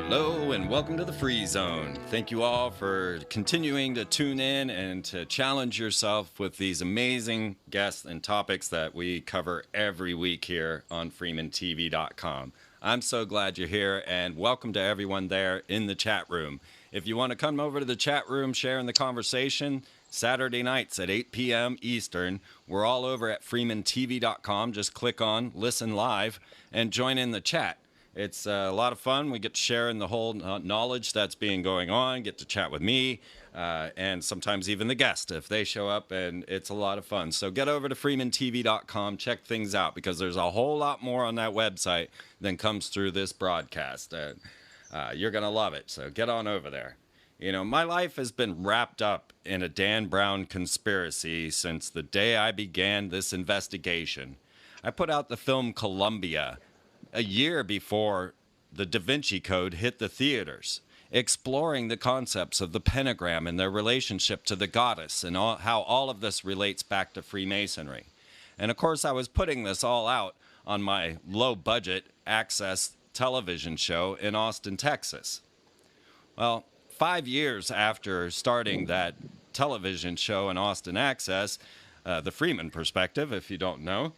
Hello and welcome to the Free Zone. Thank you all for continuing to tune in and to challenge yourself with these amazing guests and topics that we cover every week here on FreemanTV.com. I'm so glad you're here, and welcome to everyone there in the chat room. If you want to come over to the chat room, share in the conversation, Saturday nights at 8 p.m. Eastern, we're all over at FreemanTV.com. Just click on Listen Live and join in the chat. It's a lot of fun. We get to share in the whole knowledge that's being going on, get to chat with me, and sometimes even the guest if they show up, and it's a lot of fun. So get over to FreemanTV.com, check things out, because there's a whole lot more on that website than comes through this broadcast. You're going to love it, so get on over there. You know, my life has been wrapped up in a Dan Brown conspiracy since the day I began this investigation. I put out the film Columbia a year before the Da Vinci Code hit the theaters, exploring the concepts of the pentagram and their relationship to the goddess and how all of this relates back to Freemasonry. And of course, I was putting this all out on my low-budget access television show in Austin, Texas. Well, 5 years after starting that television show in Austin Access, the Freeman Perspective, if you don't know,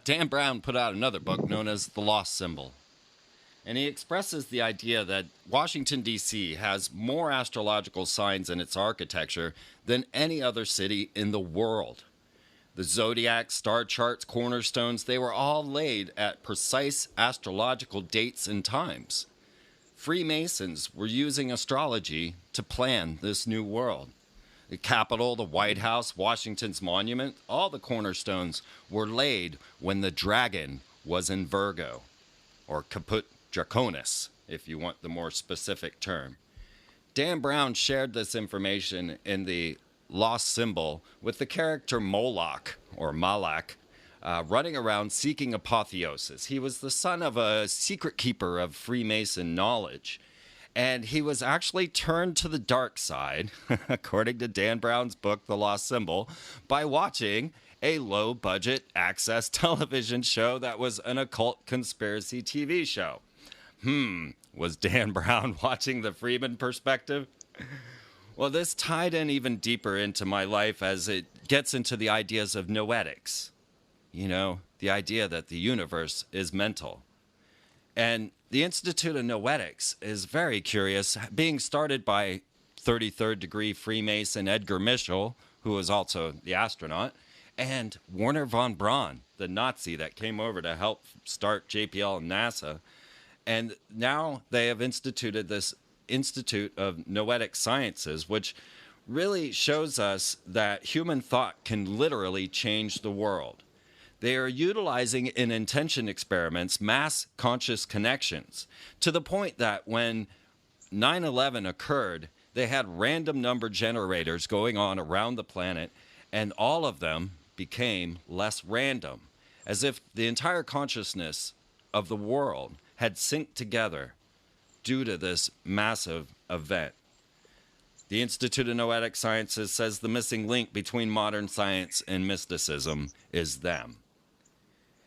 Dan Brown put out another book known as The Lost Symbol. And he expresses the idea that Washington, D.C. has more astrological signs in its architecture than any other city in the world. The zodiac, star charts, cornerstones, they were all laid at precise astrological dates and times. Freemasons were using astrology to plan this new world. The Capitol, the White House, Washington's monument, all the cornerstones were laid when the dragon was in Virgo, or Caput Draconis, if you want the more specific term. Dan Brown shared this information in the Lost Symbol with the character Moloch, or Malak, running around seeking apotheosis. He was the son of a secret keeper of Freemason knowledge. And he was actually turned to the dark side, according to Dan Brown's book, The Lost Symbol, by watching a low-budget access television show that was an occult conspiracy TV show. Was Dan Brown watching the Freeman Perspective? Well, this tied in even deeper into my life as it gets into the ideas of noetics. You know, the idea that the universe is mental. And the Institute of Noetics is very curious, being started by 33rd degree Freemason Edgar Mitchell, who was also the astronaut, and Werner von Braun, the Nazi that came over to help start JPL and NASA. And now they have instituted this Institute of Noetic Sciences, which really shows us that human thought can literally change the world. They are utilizing in intention experiments mass conscious connections to the point that when 9/11 occurred, they had random number generators going on around the planet, and all of them became less random, as if the entire consciousness of the world had synced together due to this massive event. The Institute of Noetic Sciences says the missing link between modern science and mysticism is them.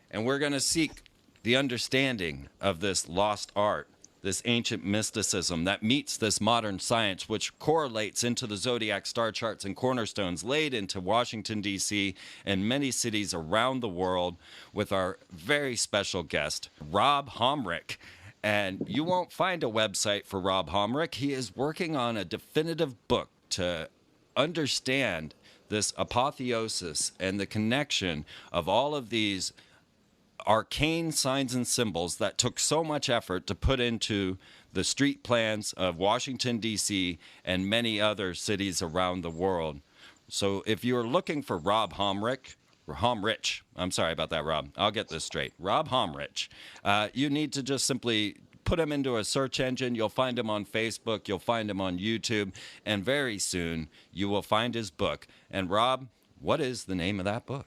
And we're going to seek the understanding of this lost art, this ancient mysticism that meets this modern science, which correlates into the zodiac star charts and cornerstones laid into Washington, D.C. and many cities around the world, with our very special guest, Rob HOMRICH. And you won't find a website for Rob HOMRICH. He is working on a definitive book to understand this apotheosis and the connection of all of these arcane signs and symbols that took so much effort to put into the street plans of Washington, D.C. and many other cities around the world. So if you're looking for Rob HOMRICH, I'm sorry about that, Rob. I'll get this straight. Rob HOMRICH. You need to just simply put him into a search engine. You'll find him on Facebook. You'll find him on YouTube. And very soon, you will find his book. And Rob, what is the name of that book?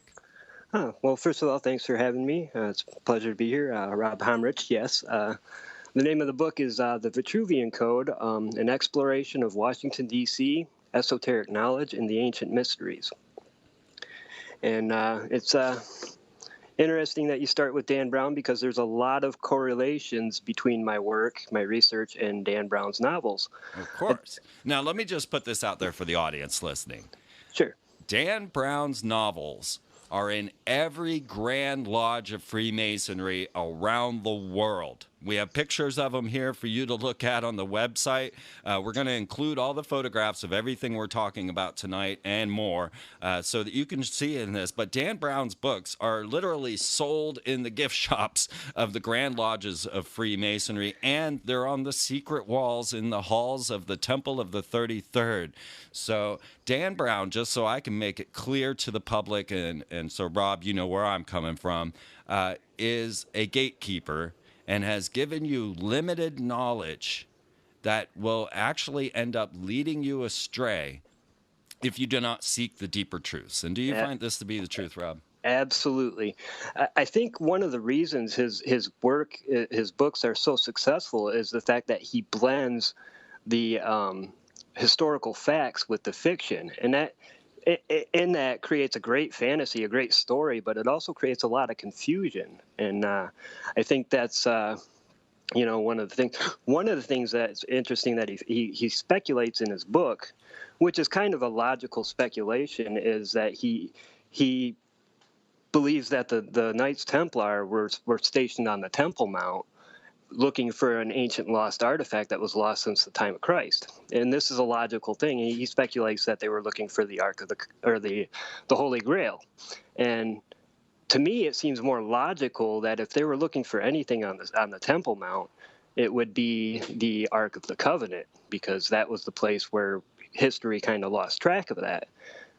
Well, first of all, thanks for having me. It's a pleasure to be here. Rob HOMRICH, yes. The name of the book is The Vitruvian Code, an exploration of Washington, D.C., esoteric knowledge and the ancient mysteries. And it's interesting that you start with Dan Brown because there's a lot of correlations between my work, my research, and Dan Brown's novels. Of course. Now, let me just put this out there for the audience listening. Sure. Dan Brown's novels are in every Grand Lodge of Freemasonry around the world. We have pictures of them here for you to look at on the website. We're going to include all the photographs of everything we're talking about tonight and more so that you can see in this. But Dan Brown's books are literally sold in the gift shops of the Grand Lodges of Freemasonry, and they're on the secret walls in the halls of the Temple of the 33rd. So Dan Brown, just so I can make it clear to the public, and so Rob, you know where I'm coming from, is a gatekeeper and has given you limited knowledge that will actually end up leading you astray if you do not seek the deeper truths. And do you find this to be the truth, Rob? Absolutely. I think one of the reasons his work, his books are so successful is the fact that he blends the historical facts with the fiction. And that creates a great fantasy, a great story, but it also creates a lot of confusion. And I think that's one of the things that's interesting that he speculates in his book, which is kind of a logical speculation, is that he believes that the Knights Templar were stationed on the Temple Mount, looking for an ancient lost artifact that was lost since the time of Christ. And this is a logical thing. He speculates that they were looking for the the Holy Grail. And to me, it seems more logical that if they were looking for anything on the Temple Mount, it would be the Ark of the Covenant, because that was the place where history kind of lost track of that.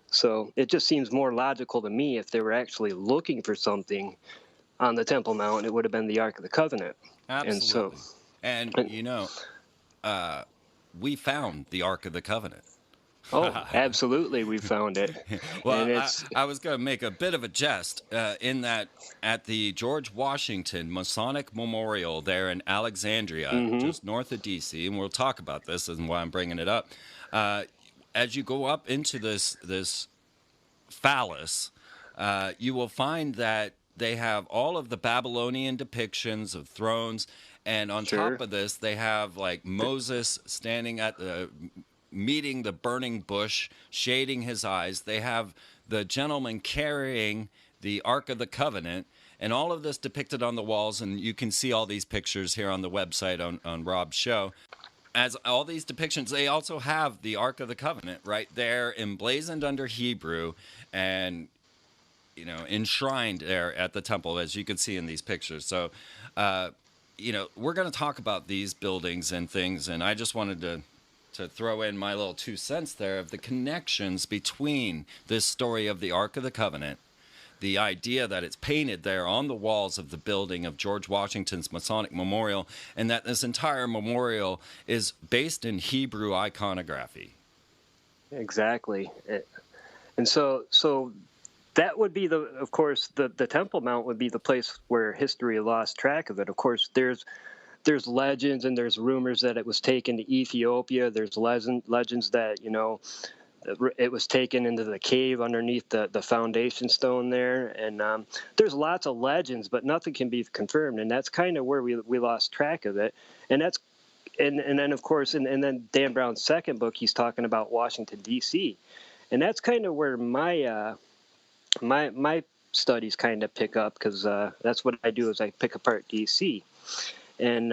So it just seems more logical to me if they were actually looking for something on the Temple Mount, it would have been the Ark of the Covenant. Absolutely. And we found the Ark of the Covenant. Oh, absolutely, we found it. Well, I was going to make a bit of a jest in that at the George Washington Masonic Memorial there in Alexandria, just north of D.C., and we'll talk about this and why I'm bringing it up. As you go up into this phallus, you will find that they have all of the Babylonian depictions of thrones, and on top of this, they have like Moses standing at the meeting the burning bush, shading his eyes. They have the gentleman carrying the Ark of the Covenant, and all of this depicted on the walls, and you can see all these pictures here on the website on Rob's show. As all these depictions, they also have the Ark of the Covenant right there emblazoned under Hebrew and enshrined there at the temple, as you can see in these pictures. So, we're going to talk about these buildings and things, and I just wanted to throw in my little 2 cents there of the connections between this story of the Ark of the Covenant, the idea that it's painted there on the walls of the building of George Washington's Masonic Memorial, and that this entire memorial is based in Hebrew iconography. Exactly. And so that would be of course, the Temple Mount would be the place where history lost track of it. Of course, there's legends and there's rumors that it was taken to Ethiopia. There's legends that, it was taken into the cave underneath the foundation stone there. And there's lots of legends, but nothing can be confirmed. And that's kind of where we lost track of it. And then, of course, and then Dan Brown's second book, he's talking about Washington, D.C. And that's kind of where my studies kind of pick up, because that's what I do is I pick apart D.C. And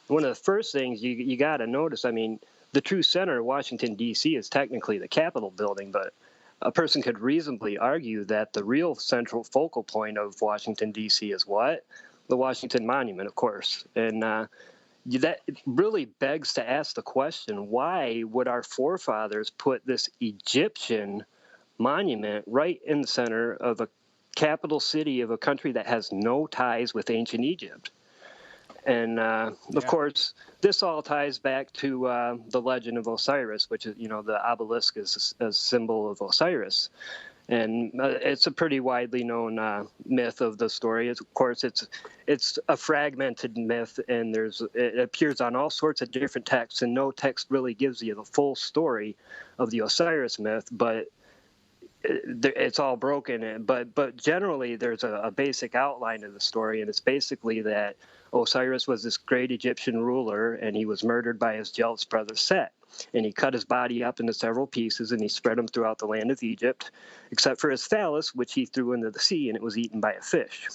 one of the first things you got to notice, I mean, the true center of Washington, D.C. is technically the Capitol building, but a person could reasonably argue that the real central focal point of Washington, D.C. is what? The Washington Monument, of course. And that really begs to ask the question, why would our forefathers put this Egyptian monument right in the center of a capital city of a country that has no ties with ancient Egypt? And, of course, this all ties back to the legend of Osiris, which is, the obelisk is a symbol of Osiris. And it's a pretty widely known myth of the story. Of course, it's a fragmented myth, and it appears on all sorts of different texts, and no text really gives you the full story of the Osiris myth. But it's all broken, but generally there's a basic outline of the story, and it's basically that Osiris was this great Egyptian ruler, and he was murdered by his jealous brother Set. And he cut his body up into several pieces, and he spread them throughout the land of Egypt, except for his phallus, which he threw into the sea, and it was eaten by a fish.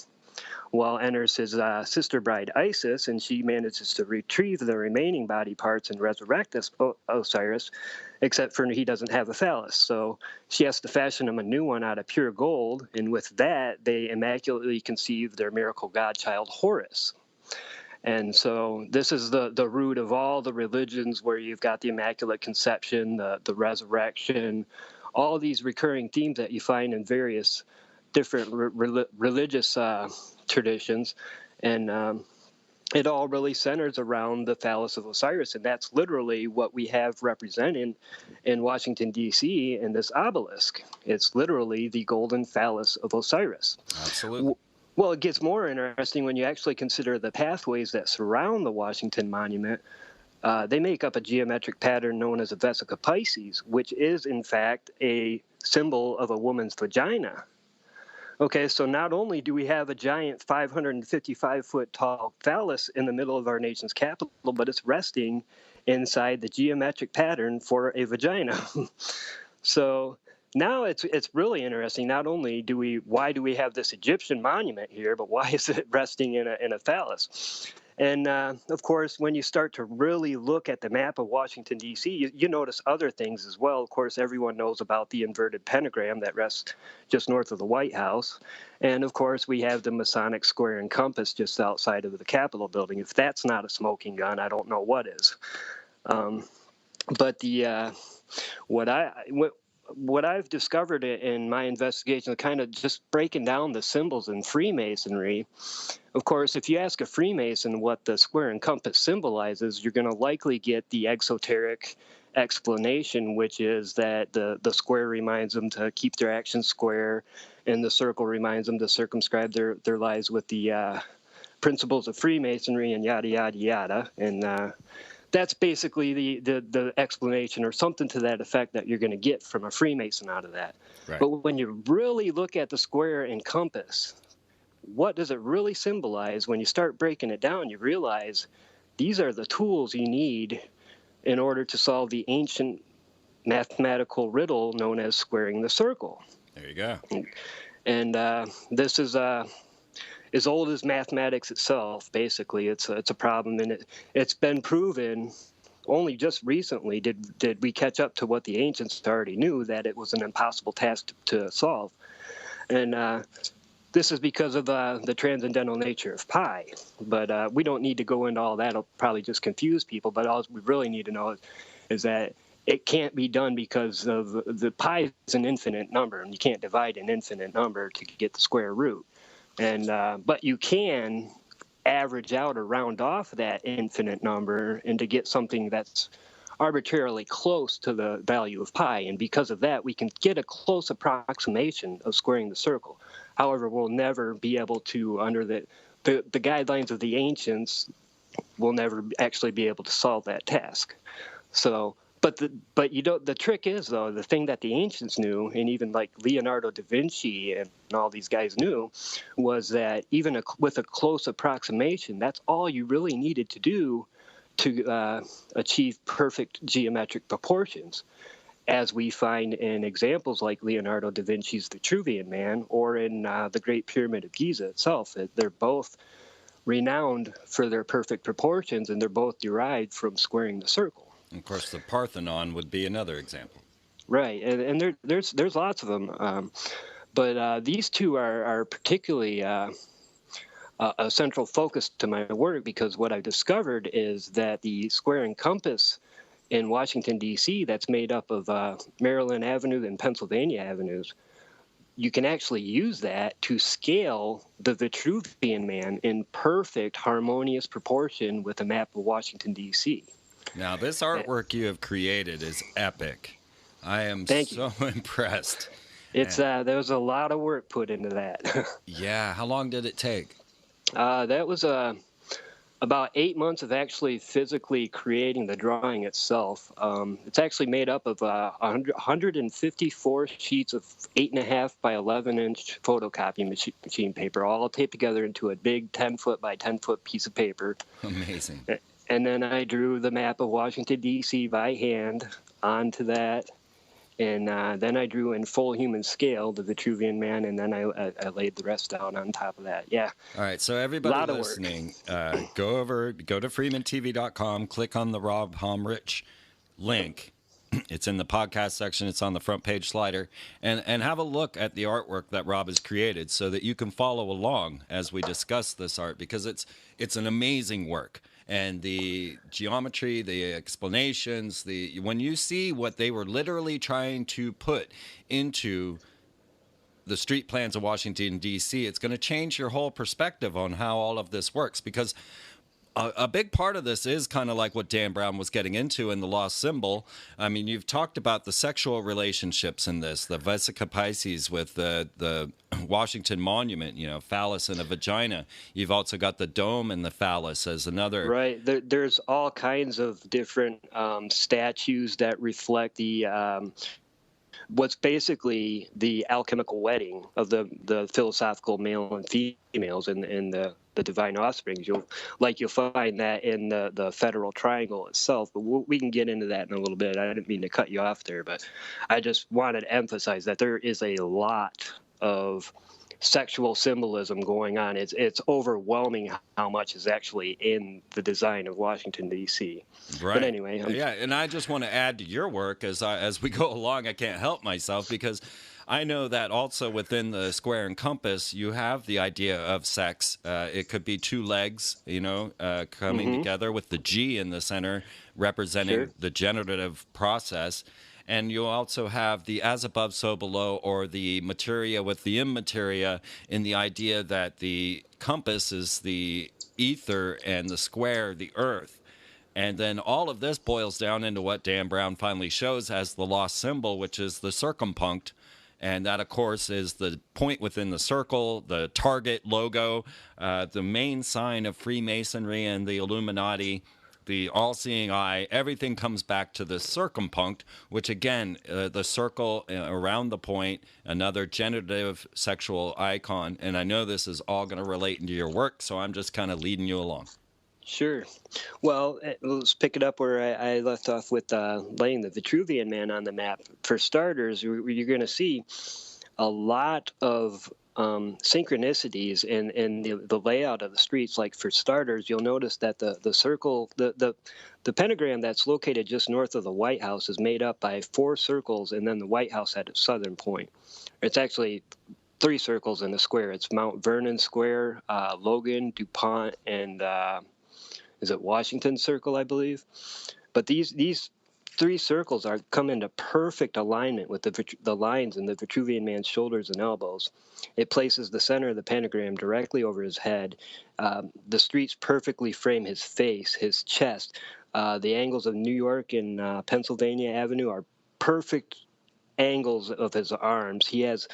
Well, enters his sister bride Isis, and she manages to retrieve the remaining body parts and resurrect Osiris, except for he doesn't have a phallus. So she has to fashion him a new one out of pure gold, and with that, they immaculately conceive their miracle godchild Horus. And so this is the root of all the religions, where you've got the Immaculate Conception, the resurrection, all these recurring themes that you find in various different religious traditions. And it all really centers around the phallus of Osiris. And that's literally what we have represented in Washington, D.C. in this obelisk. It's literally the golden phallus of Osiris. Absolutely. Well, it gets more interesting when you actually consider the pathways that surround the Washington Monument. They make up a geometric pattern known as a vesica Pisces, which is, in fact, a symbol of a woman's vagina. Okay, so not only do we have a giant 555-foot tall phallus in the middle of our nation's capital, but it's resting inside the geometric pattern for a vagina. So now it's really interesting. Not only why do we have this Egyptian monument here, but why is it resting in a phallus? And of course, when you start to really look at the map of Washington, D.C., you notice other things as well. Of course, everyone knows about the inverted pentagram that rests just north of the White House. And of course, we have the Masonic square and compass just outside of the Capitol building. If that's not a smoking gun, I don't know what is. But what I've discovered in my investigation, kind of just breaking down the symbols in Freemasonry. Of course, if you ask a Freemason what the square and compass symbolizes, you're going to likely get the exoteric explanation, which is that the square reminds them to keep their actions square, and the circle reminds them to circumscribe their lives with the principles of Freemasonry, and yada, yada, yada. And that's basically the explanation, or something to that effect, that you're going to get from a Freemason out of that. Right. But when you really look at the square and compass, what does it really symbolize? When you start breaking it down, you realize these are the tools you need in order to solve the ancient mathematical riddle known as squaring the circle. There you go. And this is as old as mathematics itself. Basically, it's a problem, and it's been proven. Only just recently did we catch up to what the ancients already knew, that it was an impossible task to solve. And this is because of the transcendental nature of pi. But we don't need to go into all that. It'll probably just confuse people. But all we really need to know is that it can't be done because of the pi is an infinite number, and you can't divide an infinite number to get the square root. And but you can average out or round off that infinite number and to get something that's arbitrarily close to the value of pi. And because of that, we can get a close approximation of squaring the circle. However, we'll never be able to, under the guidelines of the ancients, we'll never actually be able to solve that task. So, but you don't. The trick is, though, the thing that the ancients knew, and even like Leonardo da Vinci and all these guys knew, was that even with a close approximation, that's all you really needed to do to achieve perfect geometric proportions, as we find in examples like Leonardo da Vinci's Vitruvian Man, or in the Great Pyramid of Giza itself. They're both renowned for their perfect proportions, and they're both derived from squaring the circle. Of course, the Parthenon would be another example. Right, and there's lots of them, but these two are particularly a central focus to my work, because what I've discovered is that the square and compass in Washington, D.C., that's made up of Maryland Avenue and Pennsylvania Avenues, you can actually use that to scale the Vitruvian Man in perfect harmonious proportion with a map of Washington, D.C. Now, this artwork you have created is epic. I am so impressed. It's there was a lot of work put into that. Yeah. How long did it take? That was About 8 months of actually physically creating the drawing itself. It's actually made up of 154 sheets of 8.5 by 11-inch photocopy machine paper, all taped together into a big 10-foot by 10-foot piece of paper. Amazing. And then I drew the map of Washington, D.C. by hand onto that. And then I drew in full human scale the Vitruvian Man, and then I laid the rest down on top of that. Yeah. All right, so A everybody lot of work. listening, go to freemantv.com, click on the Rob HOMRICH link. It's in the podcast section. It's on the front page slider, and have a look at the artwork that Rob has created, so that you can follow along as we discuss this art, because it's an amazing work. And the geometry, the explanations, when you see what they were literally trying to put into the street plans of Washington, D.C., it's going to change your whole perspective on how all of this works, because a big part of this is kind of like what Dan Brown was getting into in The Lost Symbol. I mean, you've talked about the sexual relationships in this, the Vesica Pisces with the Washington Monument, phallus and a vagina. You've also got the dome and the phallus as another. Right. There's all kinds of different statues that reflect the what's basically the alchemical wedding of the philosophical male and females in the divine offsprings. You'll find that in the federal triangle itself, but we can get into that in a little bit. I didn't mean to cut you off there, but I just wanted to emphasize that there is a lot of sexual symbolism going on. It's overwhelming how much is actually in the design of Washington, D.C. Right. But anyway, yeah, and I just want to add to your work as we go along. I can't help myself, because I know that also within the square and compass, you have the idea of sex. It could be two legs, coming together with the G in the center, representing the generative process. And you also have the as above, so below, or the materia with the immateria, in the idea that the compass is the ether and the square, the earth. And then all of this boils down into what Dan Brown finally shows as the lost symbol, which is the circumpunct. And that, of course, is the point within the circle, the target logo, the main sign of Freemasonry and the Illuminati, the all-seeing eye. Everything comes back to the circumpunct, which, again, the circle around the point, another generative sexual icon. And I know this is all going to relate into your work, so I'm just kind of leading you along. Sure. Well, let's pick it up where I left off with laying the Vitruvian Man on the map. For starters, you're going to see a lot of synchronicities in the layout of the streets. Like, for starters, you'll notice that the circle, the pentagram that's located just north of the White House is made up by 4 circles, and then the White House at its southern point. It's actually 3 circles in the square. It's Mount Vernon Square, Logan, DuPont, and is it Washington Circle, I believe? But these 3 circles come into perfect alignment with the lines in the Vitruvian Man's shoulders and elbows. It places the center of the pentagram directly over his head. The streets perfectly frame his face, his chest. The angles of New York and Pennsylvania Avenue are perfect angles of his arms. He has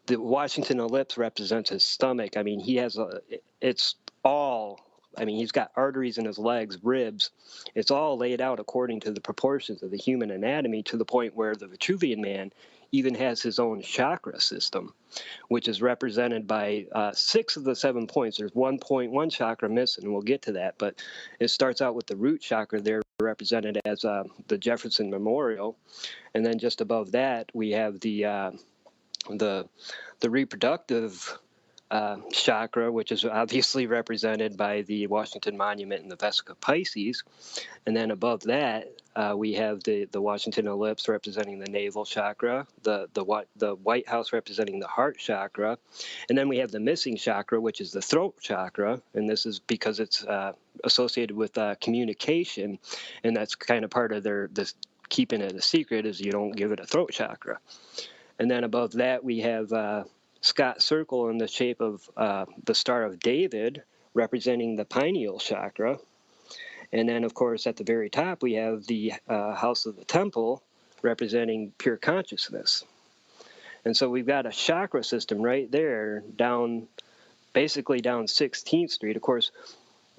the Washington ellipse represents his stomach. I mean, he's got arteries in his legs, ribs. It's all laid out according to the proportions of the human anatomy, to the point where the Vitruvian Man even has his own chakra system, which is represented by 6 of the 7 points. There's 1 chakra missing, and we'll get to that. But it starts out with the root chakra there, represented as the Jefferson Memorial. And then just above that, we have the reproductive chakra, which is obviously represented by the Washington Monument and the Vesica Pisces. And then above that, we have the Washington ellipse representing the navel chakra, the White House representing the heart chakra, and then we have the missing chakra, which is the throat chakra, and this is because it's associated with communication, and that's kind of part of this keeping it a secret, is you don't give it a throat chakra. And then above that, we have Scott Circle in the shape of the Star of David, representing the pineal chakra. And then, of course, at the very top, we have the House of the Temple, representing pure consciousness. And so we've got a chakra system right there, basically down 16th Street. Of course,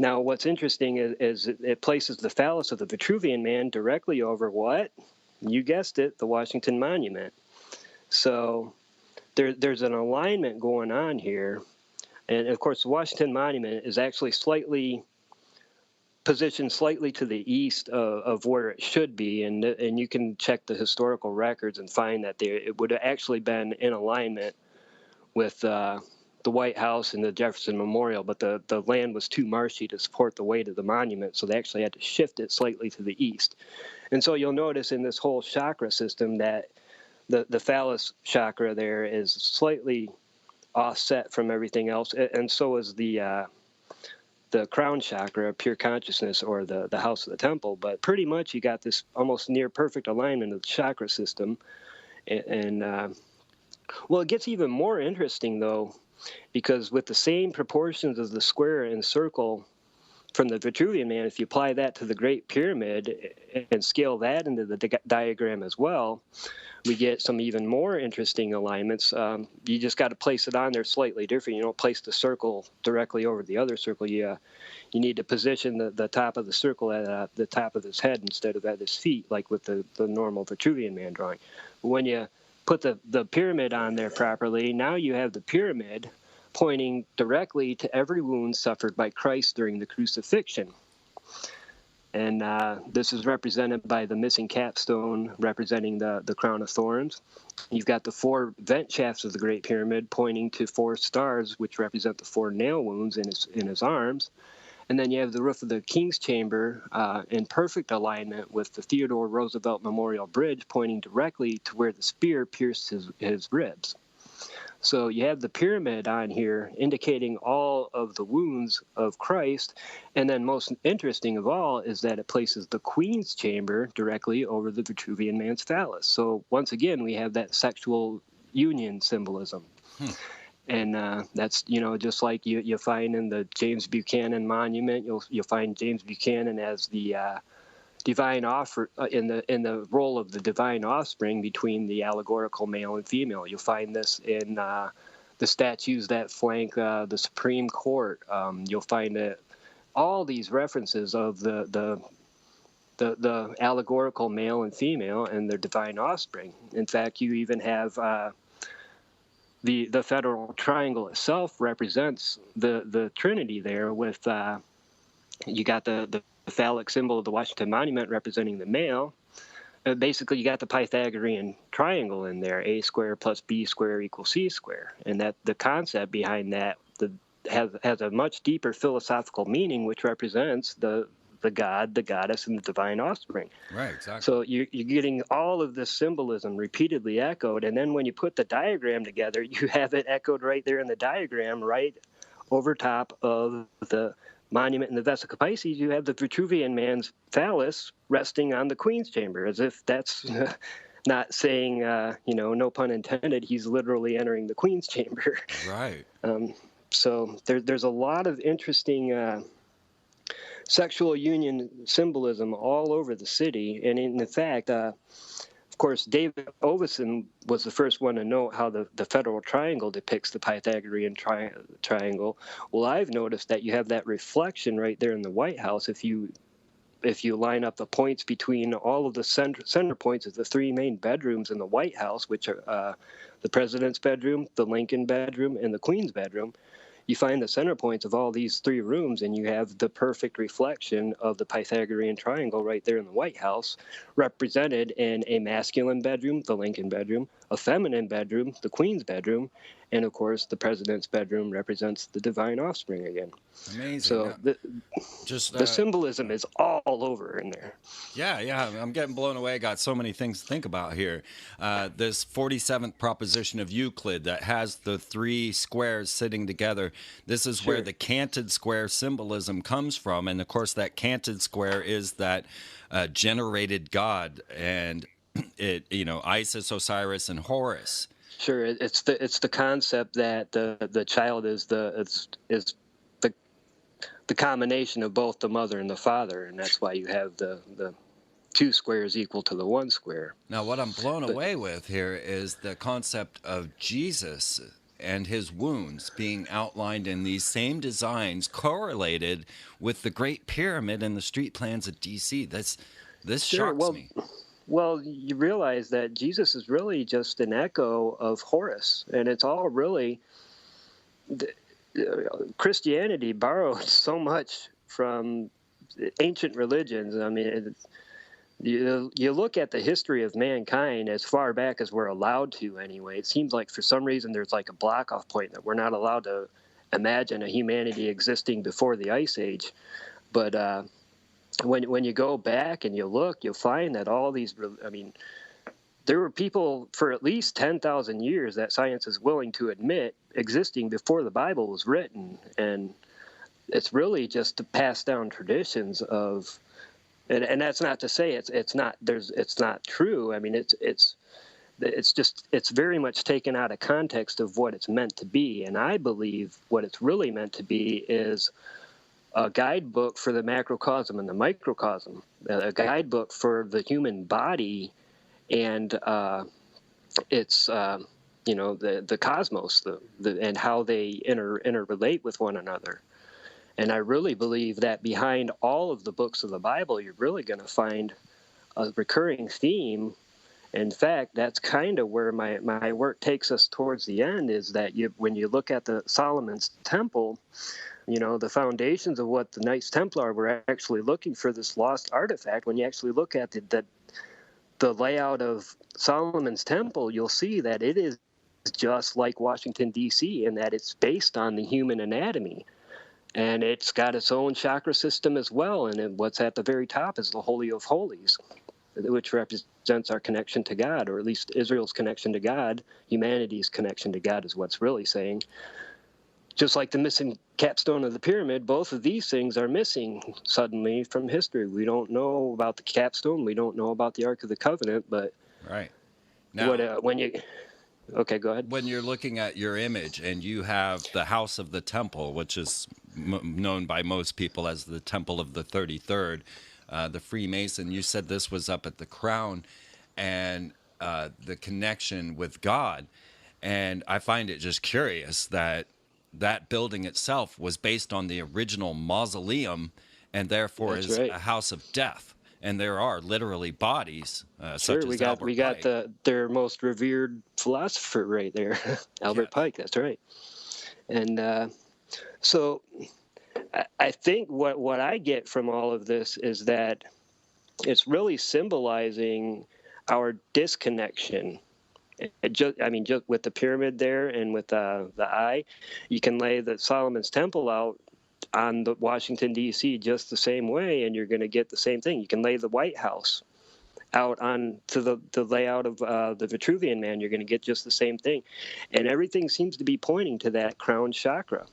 Now, what's interesting is it places the phallus of the Vitruvian Man directly over what? You guessed it, the Washington Monument. So there's an alignment going on here. And of course, the Washington Monument is actually positioned slightly to the east of where it should be. And you can check the historical records and find that it would have actually been in alignment with the White House and the Jefferson Memorial, but the land was too marshy to support the weight of the monument, so they actually had to shift it slightly to the east. And so you'll notice in this whole chakra system that the phallus chakra there is slightly offset from everything else, and so is the crown chakra, pure consciousness, or the house of the temple. But pretty much you got this almost near perfect alignment of the chakra system. And well, it gets even more interesting, though, because with the same proportions as the square and circle from the Vitruvian Man, if you apply that to the Great Pyramid and scale that into the diagram as well, we get some even more interesting alignments. You just got to place it on there slightly different. You don't place the circle directly over the other circle. You need to position the top of the circle at the top of his head instead of at his feet, like with the normal Vitruvian Man drawing. When you put the pyramid on there properly, now you have the pyramid pointing directly to every wound suffered by Christ during the crucifixion. And this is represented by the missing capstone representing the crown of thorns. You've got the 4 vent shafts of the Great Pyramid pointing to 4 stars, which represent the 4 nail wounds in his arms. And then you have the roof of the King's Chamber in perfect alignment with the Theodore Roosevelt Memorial Bridge pointing directly to where the spear pierced his ribs. So you have the pyramid on here indicating all of the wounds of Christ. And then most interesting of all is that it places the Queen's Chamber directly over the Vitruvian Man's phallus. So once again, we have that sexual union symbolism. And that's, just like you find in the James Buchanan Monument, you'll find James Buchanan as the divine in the role of the divine offspring between the allegorical male and female. You'll find this in the statues that flank the Supreme Court. You'll find all these references of the allegorical male and female and their divine offspring. In fact, you even have the federal triangle itself represents the Trinity there with you got the phallic symbol of the Washington Monument representing the male. Basically, you got the Pythagorean triangle in there, a square plus b square equals c square. And that the concept behind that has a much deeper philosophical meaning, which represents the God, the goddess, and the divine offspring. Right, exactly. So you're getting all of this symbolism repeatedly echoed. And then when you put the diagram together, you have it echoed right there in the diagram, right over top of the monument in the Vesica Pisces. You have the Vitruvian Man's phallus resting on the Queen's Chamber, as if that's not saying, no pun intended, he's literally entering the Queen's Chamber. Right. So there's a lot of interesting sexual union symbolism all over the city. And in fact, of course, David Oveson was the first one to note how the federal triangle depicts the Pythagorean triangle. Well, I've noticed that you have that reflection right there in the White House. If you line up the points between all of the center points of the 3 main bedrooms in the White House, which are the president's bedroom, the Lincoln bedroom, and the Queen's bedroom, you find the center points of all these 3 rooms, and you have the perfect reflection of the Pythagorean triangle right there in the White House, represented in a masculine bedroom, the Lincoln bedroom, a feminine bedroom, the Queen's bedroom, and of course the president's bedroom represents the divine offspring again. Amazing. So the symbolism is all over in there. Yeah, I'm getting blown away. Got so many things to think about here. This 47th proposition of Euclid that has the 3 squares sitting together. This is where the canted square symbolism comes from, and of course that canted square is that generated God, and Isis, Osiris, and Horus. Sure, it's the concept that the child is the combination of both the mother and the father, and that's why you have the 2 squares equal to the 1 square. Now, what I'm blown away with here is the concept of Jesus and his wounds being outlined in these same designs correlated with the Great Pyramid and the street plans of DC. This Sure. shocks me. Well, you realize that Jesus is really just an echo of Horus, and it's all really Christianity borrowed so much from ancient religions. I mean, you look at the history of mankind as far back as we're allowed to anyway. It seems like for some reason there's like a block-off point that we're not allowed to imagine a humanity existing before the Ice Age. But when you go back and you look, you'll find that all these, I mean, there were people for at least 10,000 years that science is willing to admit existing before the Bible was written. And it's really just to pass down traditions of, and that's not to say it's not true. I mean, it's very much taken out of context of what it's meant to be. And I believe what it's really meant to be is a guidebook for the macrocosm and the microcosm, a guidebook for the human body and its the cosmos, and how they interrelate with one another. And I really believe that behind all of the books of the Bible, you're really going to find a recurring theme. In fact, that's kind of where my work takes us towards the end, is that when you look at the Solomon's Temple, the foundations of what the Knights Templar were actually looking for, this lost artifact. When you actually look at the layout of Solomon's Temple, you'll see that it is just like Washington, D.C., in that it's based on the human anatomy. And it's got its own chakra system as well. And what's at the very top is the Holy of Holies, which represents our connection to God, or at least Israel's connection to God. Humanity's connection to God is what's really saying. Just like the missing capstone of the pyramid, both of these things are missing suddenly from history. We don't know about the capstone. We don't know about the Ark of the Covenant. But right now, okay, go ahead. When you're looking at your image and you have the House of the Temple, which is known by most people as the Temple of the 33rd, the Freemason, you said this was up at the Crown, and the connection with God. And I find it just curious that building itself was based on the original mausoleum, and therefore That's is right. a house of death. And there are literally bodies, such as Albert we got Pike. their most revered philosopher right there, Albert Pike. That's right. And so I think what I get from all of this is that it's really symbolizing our disconnection. Just with the pyramid there and with the eye, you can lay the Solomon's Temple out on the Washington, D.C. just the same way, and you're going to get the same thing. You can lay the White House out on to the layout of the Vitruvian Man. You're going to get just the same thing. And everything seems to be pointing to that crown chakra.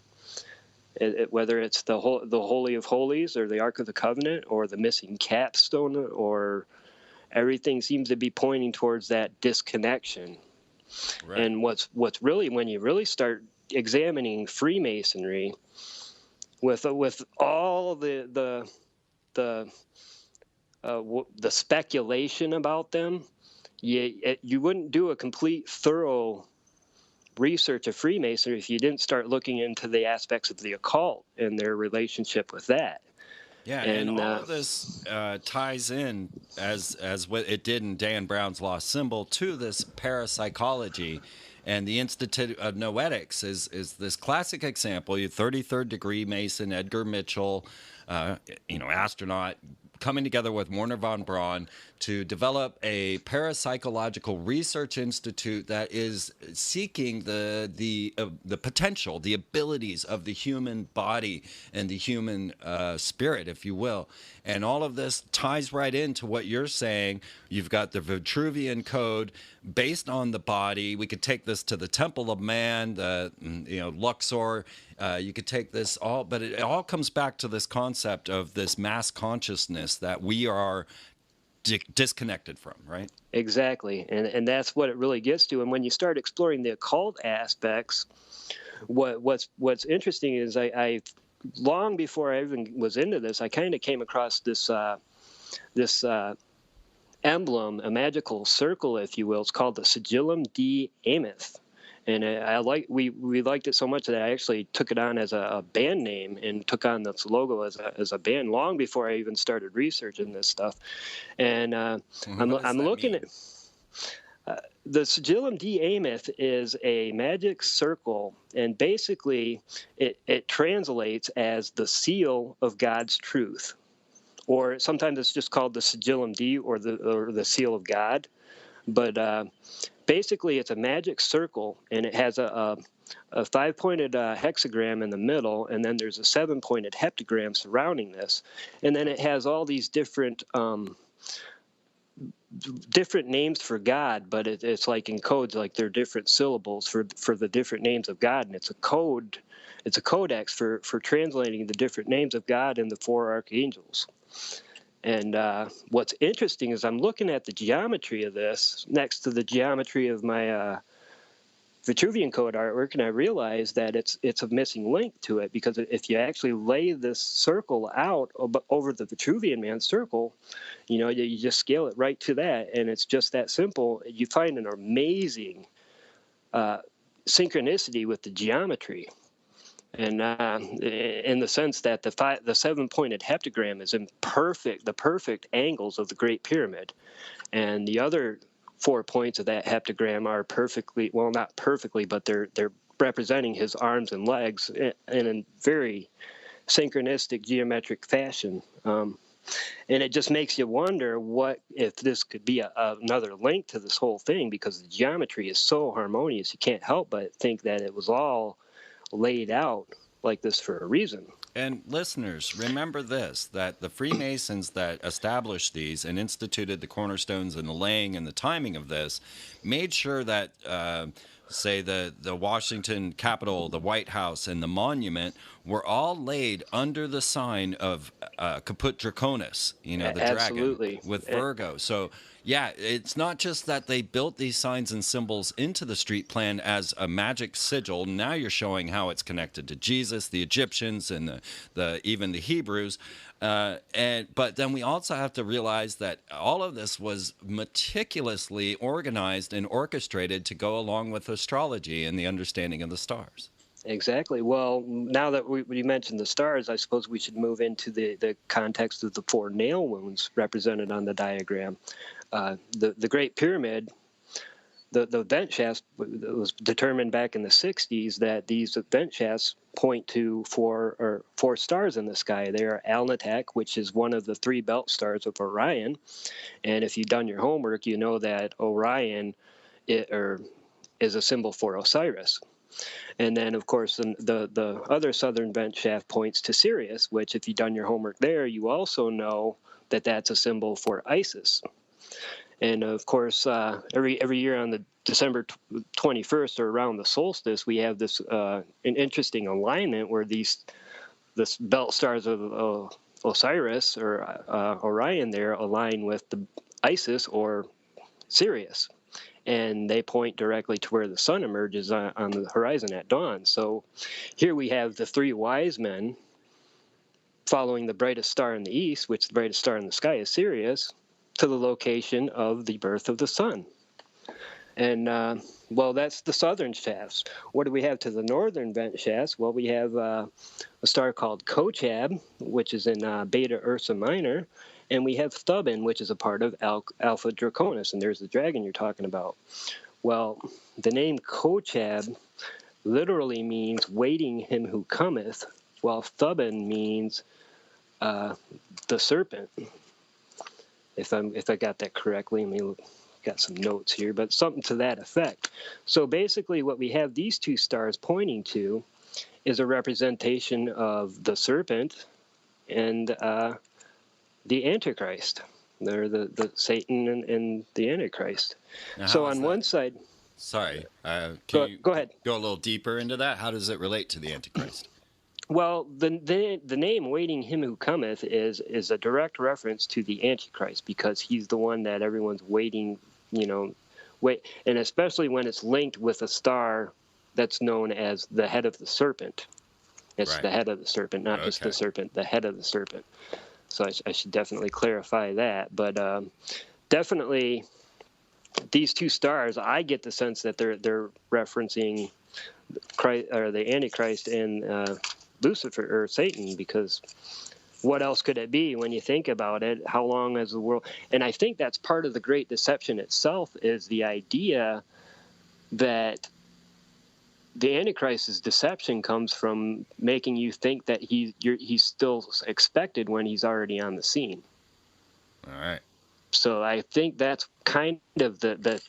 Whether it's the Holy of Holies or the Ark of the Covenant or the missing capstone, or everything seems to be pointing towards that disconnection. Right. And what's really, when you really start examining Freemasonry, with all the speculation about them, you wouldn't do a complete thorough research of Freemasonry if you didn't start looking into the aspects of the occult and their relationship with that. Yeah, and all of this ties in, as what it did in Dan Brown's Lost Symbol, to this parapsychology. And the Institute of Noetics is this classic example. Your 33rd degree Mason, Edgar Mitchell, astronaut, coming together with Werner von Braun to develop a parapsychological research institute that is seeking the potential, the abilities of the human body and the human spirit, if you will. And all of this ties right into what you're saying. You've got the Vitruvian Code based on the body. We could take this to the Temple of Man, Luxor. You could take this all, but it all comes back to this concept of this mass consciousness that we are disconnected from, right? Exactly, and that's what it really gets to. And when you start exploring the occult aspects, what's interesting is I long before I even was into this, I kind of came across this emblem, a magical circle, if you will. It's called the Sigillum de Ameth. And we liked it so much that I actually took it on as a band name and took on this logo as a band long before I even started researching this stuff. And What does I'm that looking mean? at the Sigillum de Ameth is a magic circle, and basically it translates as the seal of God's truth, or sometimes it's just called the Sigillum Dei, or the seal of God. But basically, it's a magic circle, and it has a 5-pointed hexagram in the middle, and then there's a 7-pointed heptagram surrounding this, and then it has all these different names for God, but it's like in codes, like they're different syllables for the different names of God, and it's a code. It's a codex for translating the different names of God and the 4 archangels. And what's interesting is I'm looking at the geometry of this next to the geometry of my Vitruvian Code artwork, and I realize that it's a missing link to it, because if you actually lay this circle out over the Vitruvian Man circle, you just scale it right to that, and it's just that simple. You find an amazing synchronicity with the geometry. And in the sense that the 7-pointed heptagram is in the perfect angles of the Great Pyramid, and the other 4 points of that heptagram are perfectly, well, not perfectly, but they're representing his arms and legs in a very synchronistic geometric fashion. And it just makes you wonder what if this could be another link to this whole thing, because the geometry is so harmonious. You can't help but think that it was all laid out like this for a reason. And listeners, remember this, that the Freemasons that established these and instituted the cornerstones and the laying and the timing of this made sure that, say, the Washington Capitol, the White House, and the monument were all laid under the sign of Caput Draconis, the Absolutely. dragon with Virgo. So, yeah, it's not just that they built these signs and symbols into the street plan as a magic sigil. Now you're showing how it's connected to Jesus, the Egyptians, and even the Hebrews. But then we also have to realize that all of this was meticulously organized and orchestrated to go along with astrology and the understanding of the stars. Exactly. Well, now that we mentioned the stars, I suppose we should move into the context of the 4 nail wounds represented on the diagram. The Great Pyramid, the vent shafts, it was determined back in the 60s that these vent shafts point to 4 stars in the sky. They are Alnitak, which is one of the 3 belt stars of Orion. And if you've done your homework, you know that Orion is a symbol for Osiris. And then, of course, the other southern vent shaft points to Sirius, which, if you've done your homework there, you also know that that's a symbol for Isis. And of course, every year on the December 21st, or around the solstice, we have this an interesting alignment where this belt stars of Osiris or Orion there align with the Isis or Sirius, and they point directly to where the sun emerges on the horizon at dawn. So here we have the 3 wise men following the brightest star in the east, which the brightest star in the sky is Sirius, to the location of the birth of the sun. And, well, that's the southern shafts. What do we have to the northern vent shafts? Well, we have a star called Kochab, which is in Beta Ursa Minor, and we have Thuban, which is a part of Alpha Draconis, and there's the dragon you're talking about. Well, the name Kochab literally means waiting him who cometh, while Thuban means the serpent. If I got that correctly, got some notes here, but something to that effect. So basically what we have these 2 stars pointing to is a representation of the serpent and the Antichrist. They're the Satan and the Antichrist. Now, So on one side... Sorry, go ahead. Go a little deeper into that? How does it relate to the Antichrist? Well, the name "Waiting Him Who Cometh" is a direct reference to the Antichrist, because he's the one that everyone's waiting, and especially when it's linked with a star that's known as the head of the serpent. It's Right. the head of the serpent, not just the serpent, the head of the serpent. So I should definitely clarify that. But definitely these two stars, I get the sense that they're referencing Christ, or the Antichrist, and Lucifer or Satan, because what else could it be when you think about it? How long has the world? And I think that's part of the Great Deception itself, is the idea that the Antichrist's deception comes from making you think that he's still expected when he's already on the scene. All right. So I think that's kind of the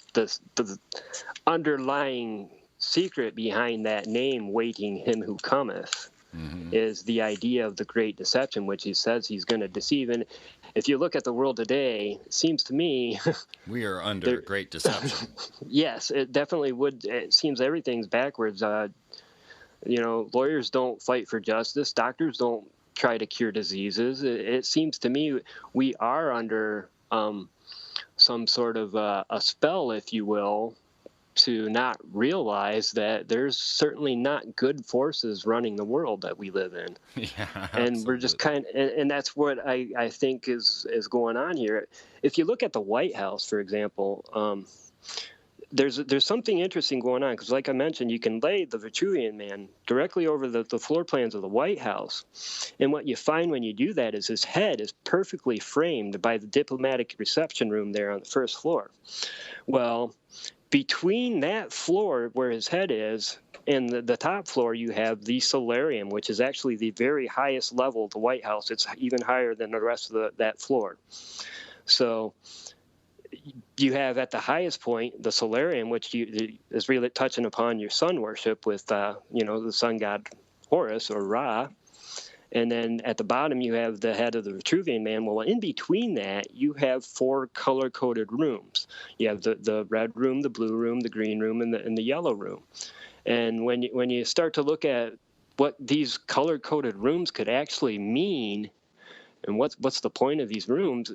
underlying secret behind that name, waiting him who cometh, is the idea of the Great Deception, which he says he's going to deceive. And if you look at the world today, it seems to me we are under great deception. Yes, it definitely would. It seems everything's backwards. Lawyers don't fight for justice. Doctors don't try to cure diseases. It seems to me we are under some sort of a spell, if you will, to not realize that there's certainly not good forces running the world that we live in. Yeah, and we're just and that's what I think is going on here. If you look at the White House, for example, there's something interesting going on, because like I mentioned, you can lay the Vitruvian Man directly over the floor plans of the White House. And what you find when you do that is his head is perfectly framed by the diplomatic reception room there on the first floor. Well, between that floor where his head is and the top floor, you have the solarium, which is actually the very highest level of the White House. It's even higher than the rest of that floor. So you have at the highest point the solarium, which is really touching upon your sun worship with the sun god Horus or Ra. And then at the bottom, you have the head of the Vitruvian Man. Well, in between that, you have 4 color-coded rooms. You have the red room, the blue room, the green room, and the yellow room. And when you start to look at what these color-coded rooms could actually mean, and what's the point of these rooms,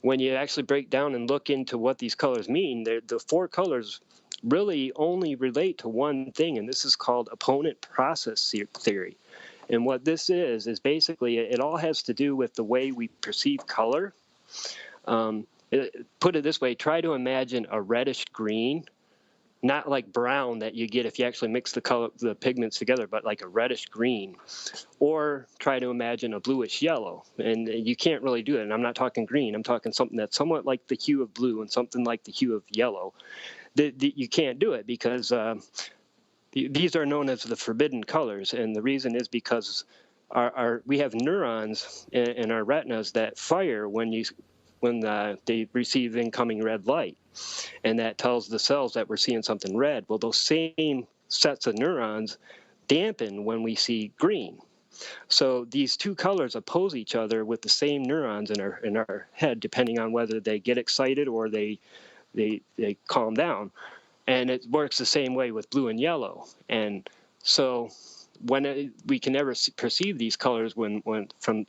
when you actually break down and look into what these colors mean, the 4 colors really only relate to one thing, and this is called opponent process theory. And what this is basically, it all has to do with the way we perceive color. Put it this way, try to imagine a reddish green, not like brown that you get if you actually mix the pigments together, but like a reddish green. Or try to imagine a bluish yellow. And you can't really do it. And I'm not talking green. I'm talking something that's somewhat like the hue of blue and something like the hue of yellow. You can't do it because these are known as the forbidden colors, and the reason is because we have neurons in our retinas that fire when they receive incoming red light, and that tells the cells that we're seeing something red. Well, those same sets of neurons dampen when we see green. So these 2 colors oppose each other with the same neurons in our head, depending on whether they get excited or they calm down. And it works the same way with blue and yellow. And so we can never perceive these colors when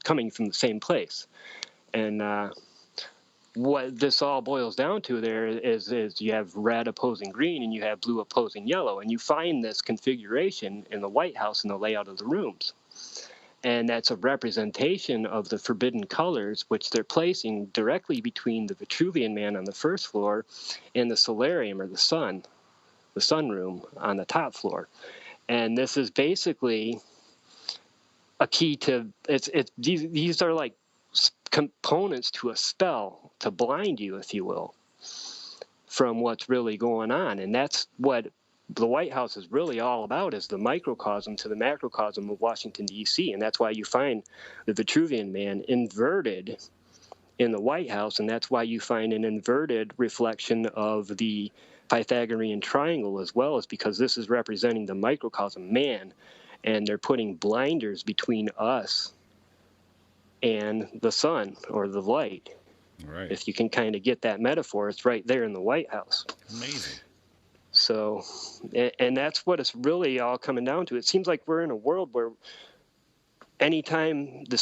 coming from the same place. And what this all boils down to there is you have red opposing green and you have blue opposing yellow. And you find this configuration in the White House in the layout of the rooms. And that's a representation of the forbidden colors, which they're placing directly between the Vitruvian Man on the first floor and the solarium, or the sun room on the top floor. And this is basically a key to these are like components to a spell to blind you, if you will, from what's really going on. And that's what the White House is really all about, is the microcosm to the macrocosm of Washington, D.C. And that's why you find the Vitruvian Man inverted in the White House, and that's why you find an inverted reflection of the Pythagorean triangle as well, is because this is representing the microcosm man, and they're putting blinders between us and the sun or the light. Right. If you can kind of get that metaphor, it's right there in the White House. Amazing. So, and that's what it's really all coming down to. It seems like we're in a world where anytime the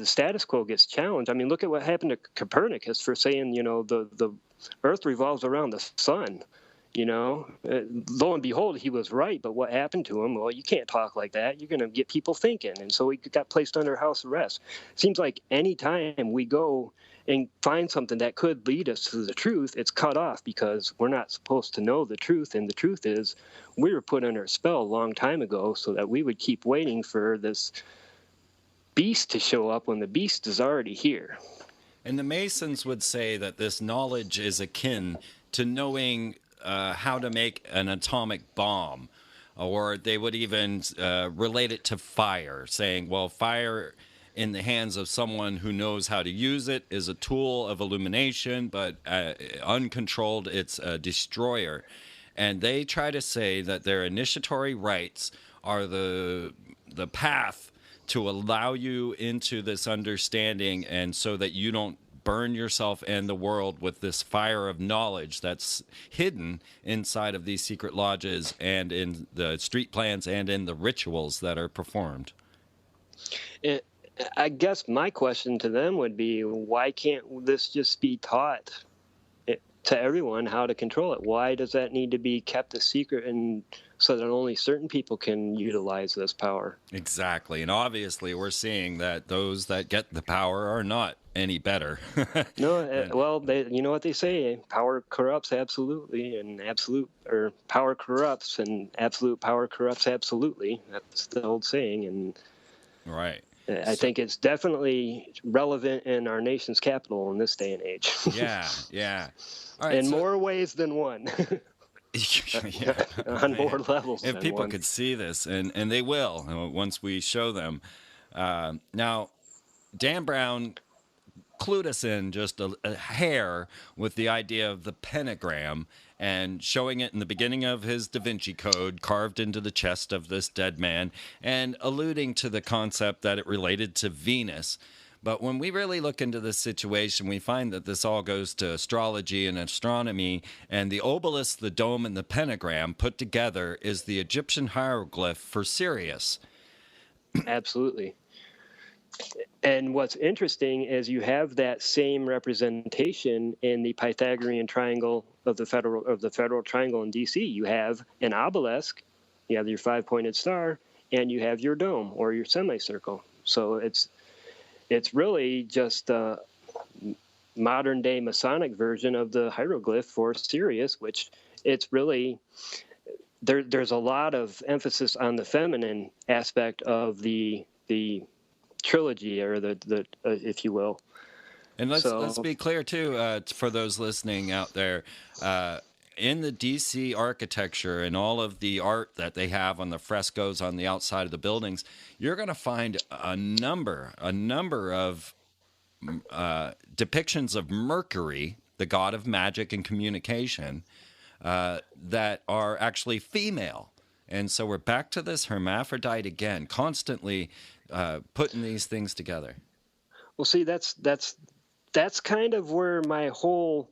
status quo gets challenged, I mean, look at what happened to Copernicus for saying, the Earth revolves around the sun. Lo and behold, he was right. But what happened to him? Well, you can't talk like that. You're going to get people thinking. And so he got placed under house arrest. Seems like any time we go and find something that could lead us to the truth, it's cut off because we're not supposed to know the truth. And the truth is we were put under a spell a long time ago so that we would keep waiting for this beast to show up when the beast is already here. And the Masons would say that this knowledge is akin to knowing how to make an atomic bomb, or they would even relate it to fire, saying, well, fire in the hands of someone who knows how to use it is a tool of illumination, but uncontrolled, it's a destroyer. And they try to say that their initiatory rites are the path to allow you into this understanding, and so that you don't burn yourself and the world with this fire of knowledge that's hidden inside of these secret lodges and in the street plans and in the rituals that are performed. I guess my question to them would be, why can't this just be taught to everyone how to control it? Why does that need to be kept a secret and so that only certain people can utilize this power? Exactly. And obviously we're seeing that those that get the power are not any better. No, well, you know what they say, power corrupts absolutely, and power corrupts, and absolute power corrupts absolutely. That's the old saying, and right. I think it's definitely relevant in our nation's capital in this day and age. Yeah. All right, in more ways than one. Yeah, on more levels. If people could see this, and they will once we show them. Now, Dan Brown clued us in just a hair with the idea of the pentagram and showing it in the beginning of his Da Vinci Code, carved into the chest of this dead man, and alluding to the concept that it related to Venus. But when we really look into this situation, we find that this all goes to astrology and astronomy, and the obelisk, the dome, and the pentagram put together is the Egyptian hieroglyph for Sirius. Absolutely. And what's interesting is you have that same representation in the Pythagorean triangle of the federal triangle in DC. You have an obelisk, you have your 5-pointed star, and you have your dome or your semicircle. So it's really just a modern day Masonic version of the hieroglyph for Sirius, which it's really there's a lot of emphasis on the feminine aspect of the trilogy, or the if you will. And let's be clear too, for those listening out there, in the DC architecture and all of the art that they have on the frescoes on the outside of the buildings, you're going to find a number of depictions of Mercury, the god of magic and communication, that are actually female. And so we're back to this hermaphrodite again, constantly putting these things together. Well, see, that's kind of where my whole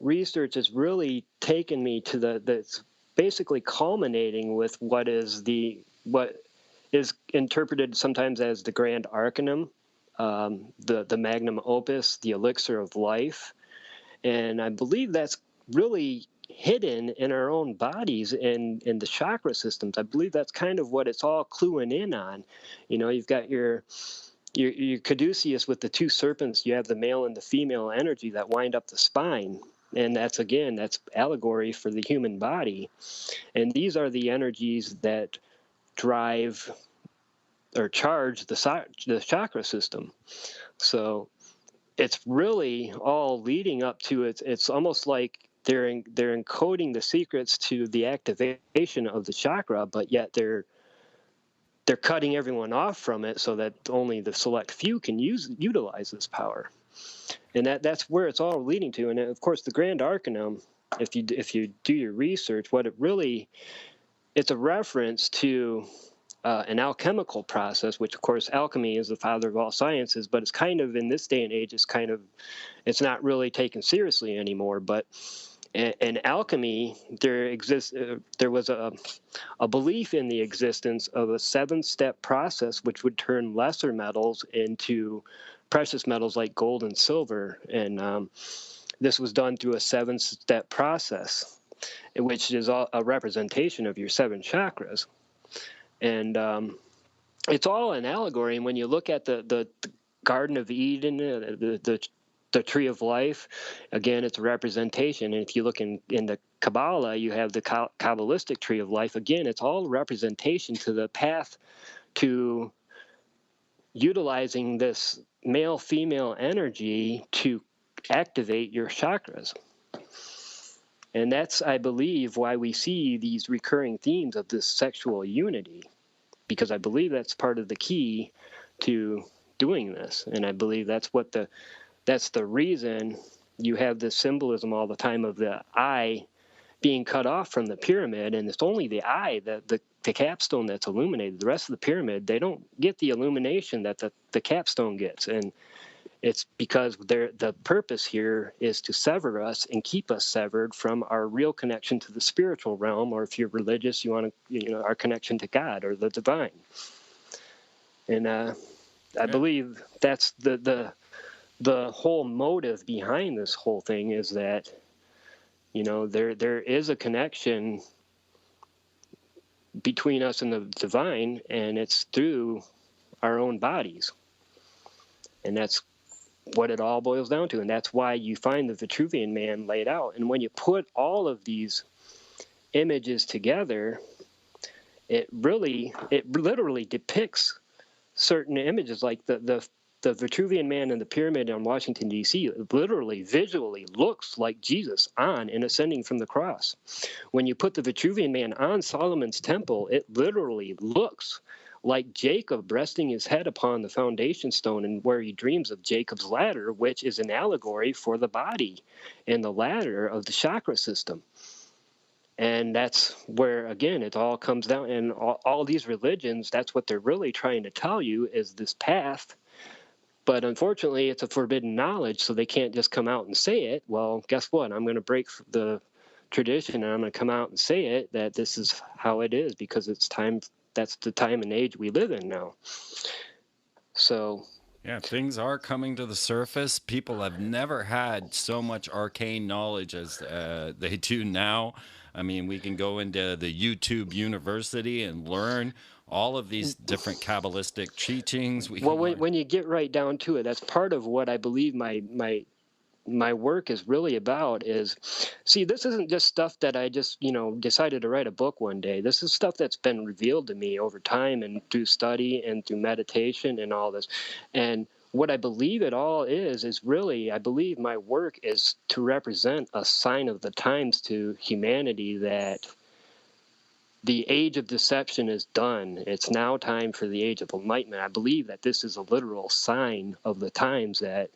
research has really taken me to that's basically culminating with what is interpreted sometimes as the Grand Arcanum, the magnum opus, the elixir of life. And I believe that's really hidden in our own bodies and in the chakra systems. I believe that's kind of what it's all cluing in on. You've got your caduceus with the two serpents. You have the male and the female energy that wind up the spine. And that's allegory for the human body. And these are the energies that drive or charge the chakra system. So it's really all leading up to it. It's almost like they're encoding the secrets to the activation of the chakra, but yet they're cutting everyone off from it so that only the select few can utilize this power. And that's where it's all leading to. And of course, the Grand Arcanum, if you do your research, it's a reference to an alchemical process, which of course alchemy is the father of all sciences, but it's kind of in this day and age, it's not really taken seriously anymore. But in alchemy, there was a belief in the existence of a 7-step process which would turn lesser metals into precious metals like gold and silver, and this was done through a 7-step process. which is a representation of your 7 chakras. And it's all an allegory. And when you look at the Garden of Eden, the tree of life, again, it's a representation. And if you look in the Kabbalah, you have the Kabbalistic tree of life. Again, it's all representation to the path to utilizing this male-female energy to activate your chakras. And that's, I believe, why we see these recurring themes of this sexual unity, because I believe that's part of the key to doing this. And I believe that's the reason you have this symbolism all the time of the eye being cut off from the pyramid, and it's only the eye, the capstone, that's illuminated. The rest of the pyramid, they don't get the illumination that the capstone gets. And it's because the purpose here is to sever us and keep us severed from our real connection to the spiritual realm, or if you're religious, you want to, our connection to God or the divine. And I believe that's the whole motive behind this whole thing, is that, there is a connection between us and the divine, and it's through our own bodies. And that's what it all boils down to. And that's why you find the Vitruvian Man laid out. And when you put all of these images together, it literally depicts certain images, like the Vitruvian Man in the pyramid in Washington, D.C., literally, visually looks like Jesus on and ascending from the cross. When you put the Vitruvian Man on Solomon's temple, it literally looks like Jacob resting his head upon the foundation stone, and where he dreams of Jacob's ladder, which is an allegory for the body and the ladder of the chakra system. And that's where, again, it all comes down. And all these religions, that's what they're really trying to tell you, is this path. But unfortunately, it's a forbidden knowledge, so they can't just come out and say it. Well, guess what? I'm going to break the tradition, and I'm going to come out and say it, that this is how it is, because it's time. That's the time and age we live in now. So, yeah, things are coming to the surface. People have never had so much arcane knowledge as they do now. I mean, we can go into the YouTube University and learn all of these different Kabbalistic teachings. When you get right down to it, that's part of what I believe my work is really about. Is, see, this isn't just stuff that I just, decided to write a book one day. This is stuff that's been revealed to me over time and through study and through meditation and all this. And what I believe it all is really, I believe my work is to represent a sign of the times to humanity, that the age of deception is done. It's now time for the age of enlightenment. I believe that this is a literal sign of the times, that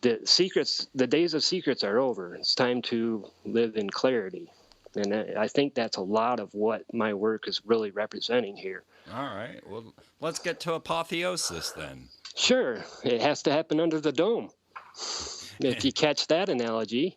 the days of secrets are over. It's time to live in clarity. And I think that's a lot of what my work is really representing here. All right. Well, let's get to apotheosis then. Sure. It has to happen under the dome, if you catch that analogy.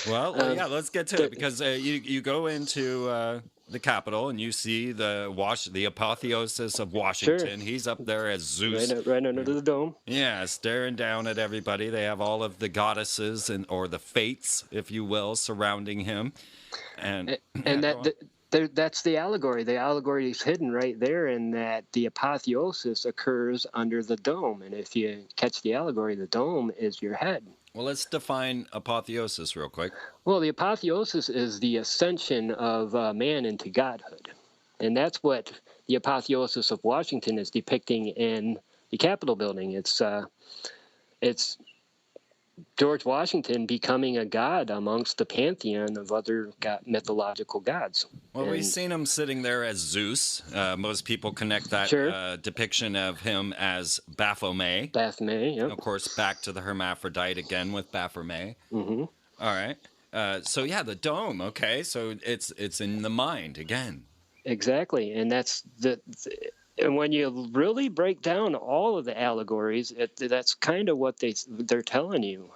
Well, yeah, let's get to it, because you go into the Capitol and you see the apotheosis of Washington. Sure. He's up there as Zeus, right under the dome. Yeah, staring down at everybody. They have all of the goddesses or the fates, if you will, surrounding him, and that's the allegory. The allegory is hidden right there, in that the apotheosis occurs under the dome. And if you catch the allegory, the dome is your head. Well, let's define apotheosis real quick. Well, the apotheosis is the ascension of man into godhood. And that's what the apotheosis of Washington is depicting in the Capitol building. It's George Washington becoming a god amongst the pantheon of other mythological gods. Well, we've seen him sitting there as Zeus. Most people connect that depiction of him as Baphomet. Baphomet, yeah. Of course, back to the hermaphrodite again with Baphomet. Mm-hmm. All right. So yeah, the dome. Okay, so it's in the mind again. Exactly, and that's and when you really break down all of the allegories, that's kind of what they're telling you.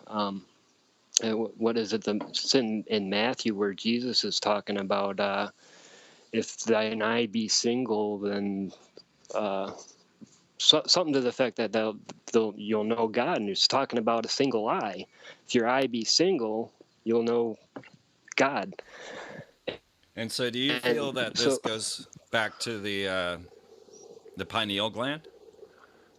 What is it? It's in Matthew, where Jesus is talking about if thine eye be single, then something to the effect that you'll know God. And it's talking about a single eye. If your eye be single, you'll know God. And so, do you feel And that this so goes back to the pineal gland?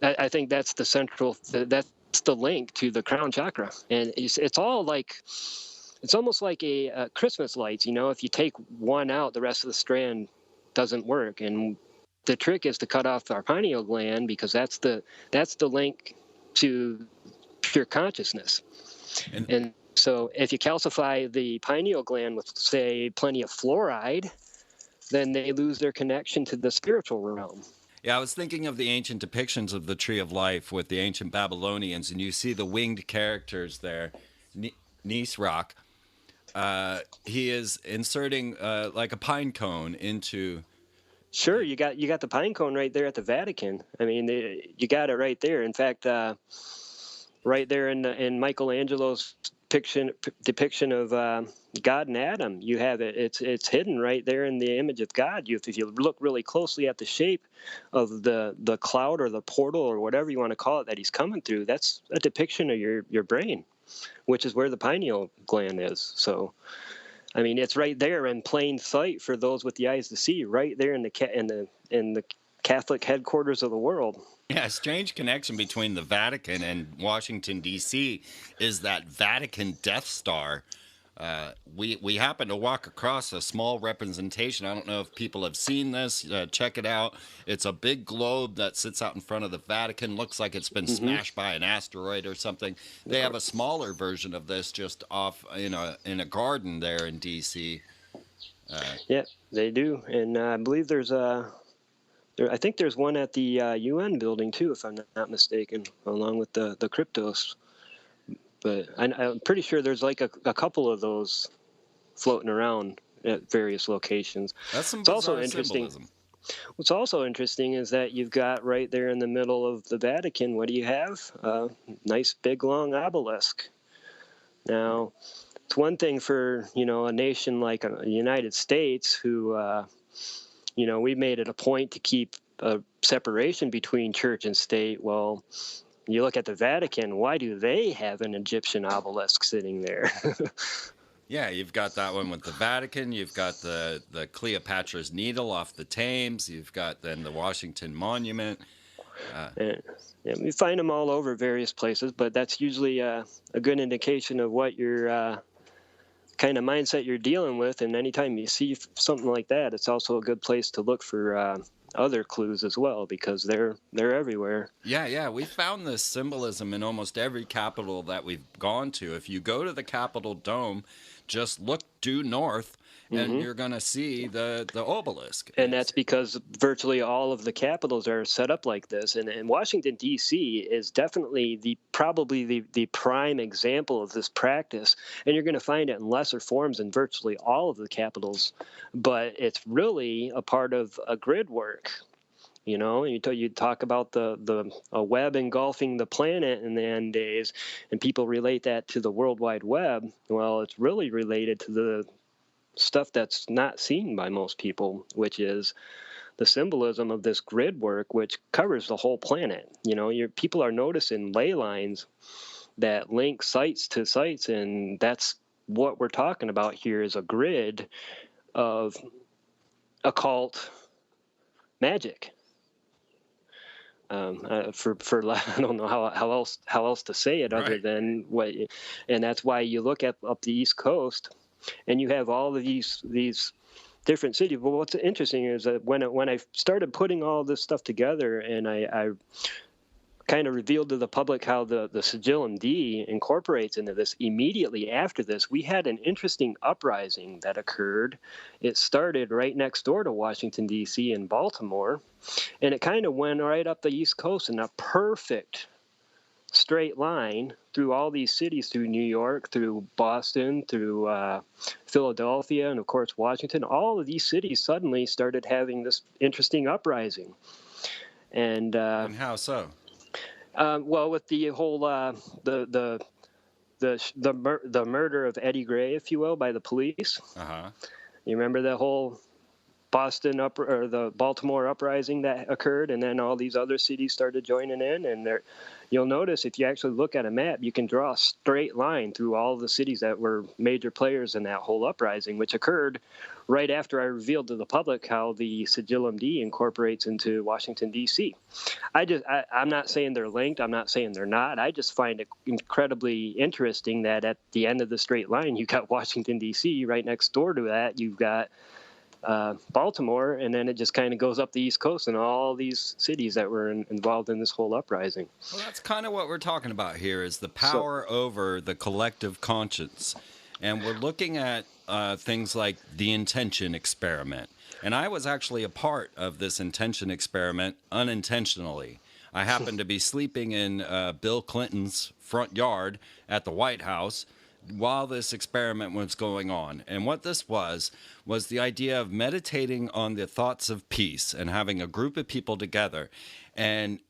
I think that's the central, that's the link to the crown chakra. And it's all like, it's almost like a Christmas lights. If you take one out, the rest of the strand doesn't work. And the trick is to cut off our pineal gland, because that's the link to pure consciousness. And so if you calcify the pineal gland with, say, plenty of fluoride, then they lose their connection to the spiritual realm. Yeah, I was thinking of the ancient depictions of the Tree of Life with the ancient Babylonians, and you see the winged characters there. Nisroch, he is inserting like a pine cone into. Sure, you got the pine cone right there at the Vatican. I mean, you got it right there. In fact, right there in Michelangelo's depiction of God and Adam, you have it. It's hidden right there in the image of God. If you look really closely at the shape of the cloud or the portal or whatever you want to call it that he's coming through, that's a depiction of your brain, which is where the pineal gland is. So, I mean, it's right there in plain sight for those with the eyes to see, right there in the Catholic headquarters of the world. Yeah, a strange connection between the Vatican and Washington, D.C. is that Vatican Death Star. We happen to walk across a small representation. I don't know if people have seen this. Check it out. It's a big globe that sits out in front of the Vatican. Looks like it's been smashed by an asteroid or something. They have a smaller version of this just off in a garden there in D.C. Yeah, they do. And I believe I think there's one at the UN building too, if I'm not mistaken, along with the Cryptos. But I'm pretty sure there's like a couple of those floating around at various locations. That's some It's also bizarre interesting. symbolism. What's also interesting is that you've got right there in the middle of the Vatican, what do you have? Nice big long obelisk. Now, it's one thing for a nation like the United States, who we made it a point to keep a separation between church and state. Well, you look at the Vatican, why do they have an Egyptian obelisk sitting there? Yeah, you've got that one with the Vatican. You've got the Cleopatra's Needle off the Thames. You've got then the Washington Monument. Yeah, we find them all over various places, but that's usually a good indication of what your kind of mindset you're dealing with. And anytime you see something like that, it's also a good place to look for other clues as well, because they're everywhere. Yeah, we found this symbolism in almost every capital that we've gone to. If you go to the Capitol Dome, just look due north, and you're going to see the obelisk. And that's because virtually all of the capitals are set up like this. And Washington, D.C. is definitely probably the prime example of this practice. And you're going to find it in lesser forms in virtually all of the capitals. But it's really a part of a grid work. You talk about a web engulfing the planet in the end days, and people relate that to the World Wide Web. Well, it's really related to the stuff that's not seen by most people, which is the symbolism of this grid work, which covers the whole planet. People are noticing ley lines that link sites to sites, and that's what we're talking about here, is a grid of occult magic. For I don't know how else to say it other than what, and that's why you look up the East Coast, and you have all of these different cities. But what's interesting is that when I started putting all this stuff together, and I kind of revealed to the public how the Sigillum D incorporates into this, immediately after this, we had an interesting uprising that occurred. It started right next door to Washington, D.C. in Baltimore, and it kind of went right up the East Coast in a perfect straight line through all these cities, through New York, through Boston, through Philadelphia, and of course Washington. All of these cities suddenly started having this interesting uprising. And how so? Well, with the whole the murder of Eddie Gray, if you will, by the police. Uh-huh. You remember that whole Boston or the Baltimore uprising that occurred, and then all these other cities started joining in. And you'll notice if you actually look at a map, you can draw a straight line through all the cities that were major players in that whole uprising, which occurred right after I revealed to the public how the Sigillum D incorporates into Washington, D.C. I'm not saying they're linked. I'm not saying they're not. I just find it incredibly interesting that at the end of the straight line, you got Washington, D.C. Right next door to that, you've got Baltimore, and then it just kind of goes up the East Coast and all these cities that were involved in this whole uprising. Well, that's kind of what we're talking about here is the power over the collective conscience. And we're looking at things like the intention experiment. And I was actually a part of this intention experiment unintentionally. I happened to be sleeping in Bill Clinton's front yard at the White House while this experiment was going on. And what this was the idea of meditating on the thoughts of peace and having a group of people together. And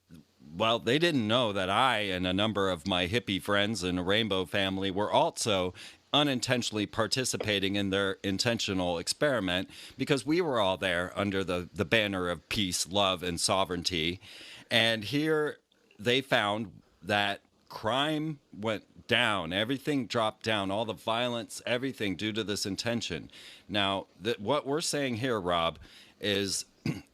well, they didn't know that I and a number of my hippie friends in the Rainbow family were also unintentionally participating in their intentional experiment because we were all there under the banner of peace, love, and sovereignty. And here they found that crime went down, everything dropped down, all the violence, everything due to this intention. Now, what we're saying here, Rob, is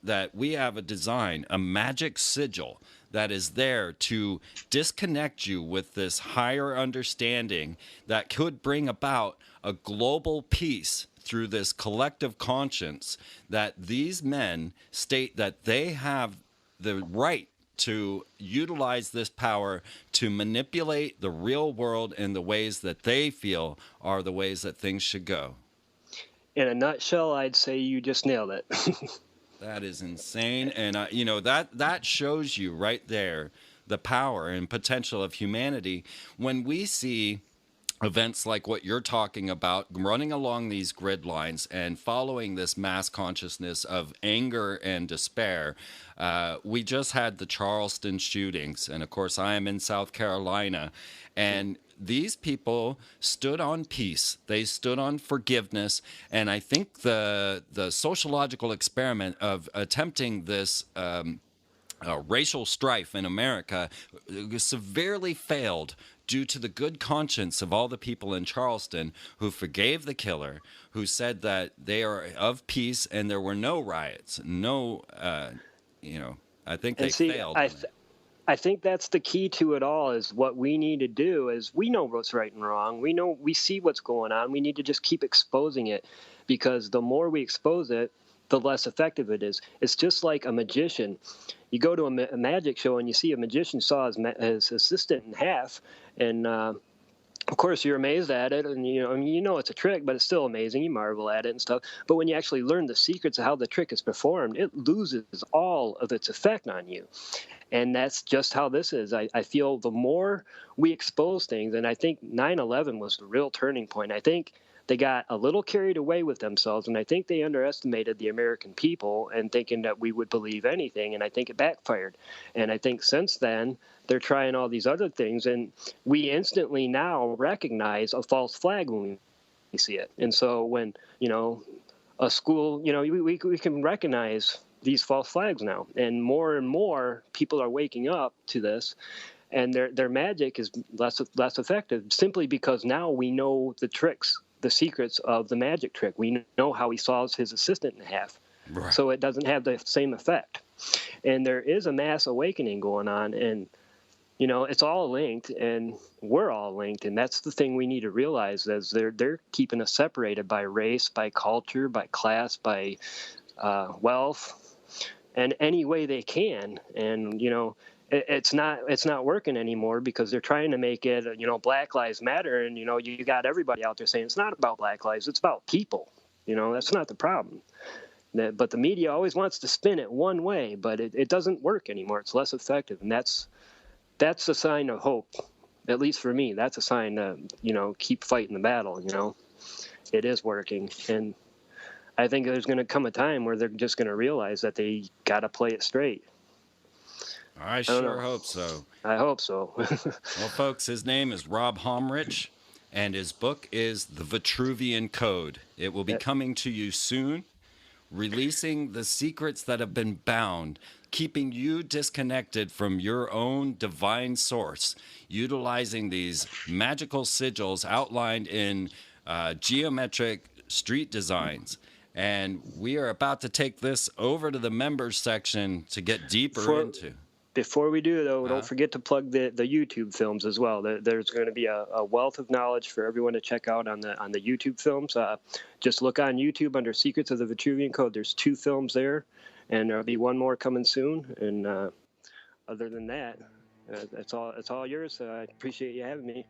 that we have a design, a magic sigil that is there to disconnect you with this higher understanding that could bring about a global peace through this collective conscience, that these men state that they have the right to utilize this power to manipulate the real world in the ways that they feel are the ways that things should go. In a nutshell, I'd say you just nailed it. That is insane. And, that shows you right there the power and potential of humanity when we see events like what you're talking about, running along these grid lines and following this mass consciousness of anger and despair. We just had the Charleston shootings, and of course I am in South Carolina, and these people stood on peace. They stood on forgiveness, and I think the sociological experiment of attempting this racial strife in America severely failed due to the good conscience of all the people in Charleston who forgave the killer, who said that they are of peace and there were no riots. I think they failed. I think that's the key to it all is what we need to do is we know what's right and wrong. We see what's going on. We need to just keep exposing it because the more we expose it, the less effective it is. It's just like a magician. You go to a magic show and you see a magician saw his assistant in half, and of course you're amazed at it, and you know it's a trick, but it's still amazing. You marvel at it and stuff. But when you actually learn the secrets of how the trick is performed, it loses all of its effect on you. And that's just how this is. I feel the more we expose things, and I think 9/11 was the real turning point. I think they got a little carried away with themselves, and I think they underestimated the American people and thinking that we would believe anything, and I think it backfired. And I think since then, they're trying all these other things, and we instantly now recognize a false flag when we see it. And so when, a school, we can recognize these false flags now, and more people are waking up to this, and their magic is less effective simply because now we know the tricks, the secrets of the magic trick. We know how he saws his assistant in half. Right. So it doesn't have the same effect. And there is a mass awakening going on, and it's all linked, and we're all linked, and that's the thing we need to realize is they're keeping us separated by race, by culture, by class, by wealth, and any way they can. And it's not working anymore because they're trying to make it Black Lives Matter, and you got everybody out there saying it's not about Black lives, it's about people. That's not the problem. But the media always wants to spin it one way, but it doesn't work anymore. It's less effective, and that's a sign of hope. At least for me, that's a sign to keep fighting the battle. It is working, and I think there's going to come a time where they're just going to realize that they got to play it straight. I sure hope so. I hope so. Well, folks, his name is Rob HOMRICH, and his book is The Vitruvian Code. It will be coming to you soon. releasing the secrets that have been bound, keeping you disconnected from your own divine source, utilizing these magical sigils outlined in geometric street designs. And we are about to take this over to the members section to get deeper into. Before we do, though, don't forget to plug the YouTube films as well. There's going to be a wealth of knowledge for everyone to check out on the YouTube films. Just look on YouTube under Secrets of the Vitruvian Code. There's 2 films there, and there'll be one more coming soon. And other than that, it's all yours. I appreciate you having me.